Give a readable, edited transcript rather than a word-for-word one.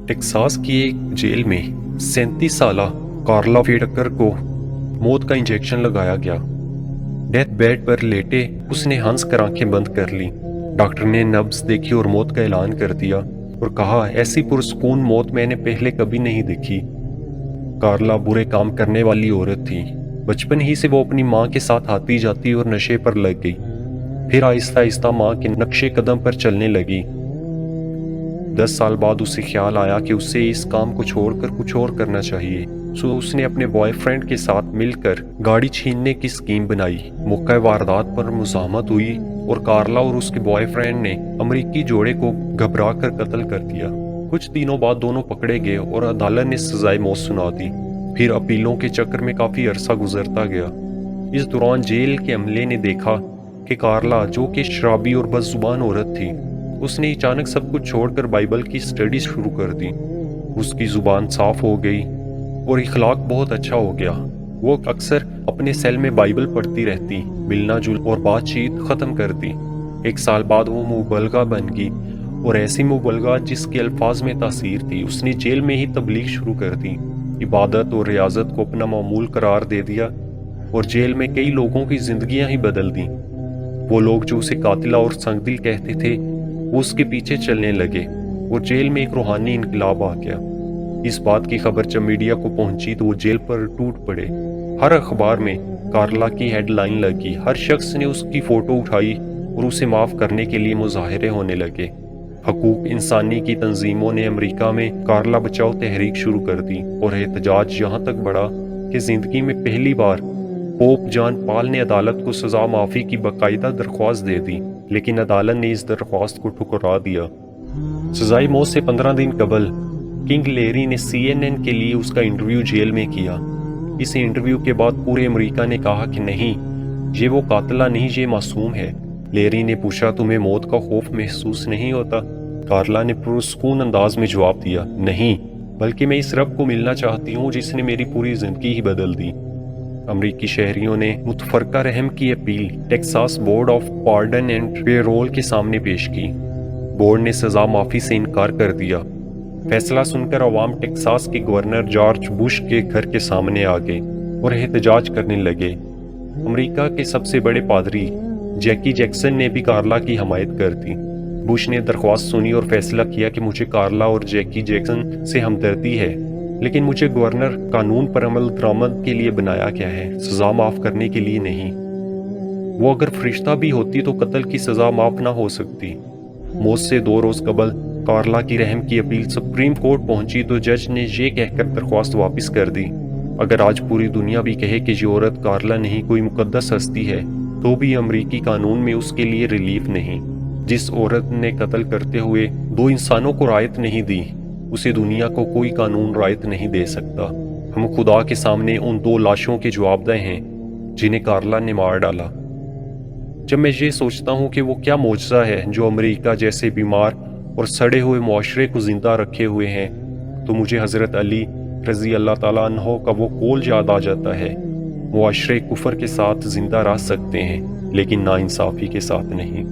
Texas की एक jail में 37 साल कार्ला फेडकर को मौत का इंजेक्शन लगाया गया। डेथ बेड पर लेटे उसने हंस कर आंखें बंद कर ली। डॉक्टर ने नब्ज देखी और मौत का ऐलान कर दिया और कहा, ऐसी पुरसकून मौत मैंने पहले कभी नहीं देखी। कार्ला बुरे काम करने वाली औरत थी। बचपन ही से वो अपनी माँ के साथ आती जाती और नशे पर लग गई। फिर आहिस्ता आहिस्ता माँ के नक्शे कदम पर चलने लगी। 10 साल बाद उसे ख्याल आया कि उसे इस काम को छोड़कर कुछ और करना चाहिए। सो उसने अपने बॉयफ्रेंड के साथ मिलकर गाड़ी छीनने की स्कीम बनाई। मौका वारदात पर मुज़ाहमत हुई और कार्ला और उसके बॉयफ्रेंड ने अमेरिकी जोड़े को घबरा कर कत्ल कर दिया। कुछ दिनों बाद दोनों पकड़े गए और अदालत ने सजाए मौत सुना दी। फिर अपीलों के चक्कर में काफी अरसा गुजरता गया। इस दौरान जेल के अमले ने देखा कि कार्ला, जो कि शराबी और बदजुबान औरत थी, उसने अचानक सब कुछ छोड़कर बाइबल की स्टडी शुरू कर दी। उसकी जुबान साफ हो गई और इखलाक बहुत अच्छा हो गया। वो अक्सर अपने सेल में बाइबल पढ़ती रहती, मिलना जुल और बातचीत खत्म कर दी। 1 साल बाद वो मुबलगा बन गई और ऐसी मुबलगा जिसके अल्फाज में तासीर थी। उसने जेल में ही तबलीग शुरू कर दी, इबादत और रियाजत को अपना मामूल करार दे दिया और जेल में कई लोगों की जिंदगियां ही बदल दी। वो लोग जो उसे कातिला और संगदिल कहते थे, वो उसके पीछे चलने लगे और जेल में एक रूहानी इनकलाब आ गया। इस बात की खबर जब मीडिया को पहुंची तो वो जेल पर टूट पड़े। हर अखबार में कार्ला की हेडलाइन लगी। हर शख्स ने उसकी फोटो उठाई और उसे माफ करने के लिए मुजाहिरे होने लगे। हकूक इंसानी की तंजीमों ने अमेरिका में कार्ला बचाओ तहरीक शुरू कर दी और एहतजाज यहाँ तक बढ़ा कि जिंदगी में पहली बार पोप जॉन पॉल ने अदालत को सजा माफी की बाकायदा दरख्वास्त दे दी, लेकिन अदालत ने इस दरख्वास्त को ठुकरा दिया। सजाई मौत से 15 दिन कबल किंग लेरी ने CNN के लिए उसका इंटरव्यू जेल में किया। इस इंटरव्यू के बाद पूरे अमेरिका ने कहा कि नहीं, ये वो कातिला नहीं, ये मासूम है। लेरी ने पूछा, तुम्हें मौत का खौफ महसूस नहीं होता? कार्ला ने पुरसकून अंदाज में जवाब दिया, नहीं, बल्कि मैं इस रब को मिलना चाहती हूँ जिसने मेरी पूरी जिंदगी ही बदल दी। अमरीकी शहरियों ने मुतफरका रहम की appeal Texas board of pardon and payroll के सामने पेश की। बोर्ड ने सजा माफी से इनकार कर दिया। फैसला सुनकर अवाम टेक्सास के गवर्नर जॉर्ज बुश के घर के सामने आ गए और एहतजाज करने लगे। अमेरिका के सबसे बड़े पादरी जैकी जैक्सन ने भी कार्ला की हमायत कर दी। बुश ने दरख्वास्त सुनी और फैसला किया कि मुझे कार्ला और जैकी जैक्सन से हमदर्दी है, लेकिन मुझे गवर्नर कानून पर अमल दरामद के लिए बनाया गया है, सजा माफ करने के लिए नहीं। वो अगर फरिश्ता भी होती तो कत्ल की सजा माफ ना हो सकती। मौत से 2 रोज कबल कार्ला की रहम की अपील सुप्रीम कोर्ट पहुंची तो जज ने ये कहकर दरख्वास्त वापस कर दी, अगर आज पूरी दुनिया भी कहे कि ये औरत कार्ला नहीं कोई मुकद्दस हस्ती है, तो भी अमरीकी कानून में उसके लिए रिलीफ नहीं। जिस औरत ने कत्ल करते हुए 2 इंसानों को रायत नहीं दी, उसे दुनिया को कोई कानून रायत नहीं दे सकता। हम खुदा के सामने उन 2 लाशों के जवाबदेह हैं जिन्हें कार्ला ने मार डाला। जब मैं ये सोचता हूँ कि वो क्या मौजज़ा है जो अमेरिका जैसे बीमार और सड़े हुए मुआशरे को जिंदा रखे हुए हैं, तो मुझे हज़रत अली रज़ी अल्लाह ताला अन्हो का वो कौल याद आ जाता है, मुआशरे कुफर के साथ जिंदा रह सकते हैं लेकिन नाइंसाफ़ी के साथ नहीं।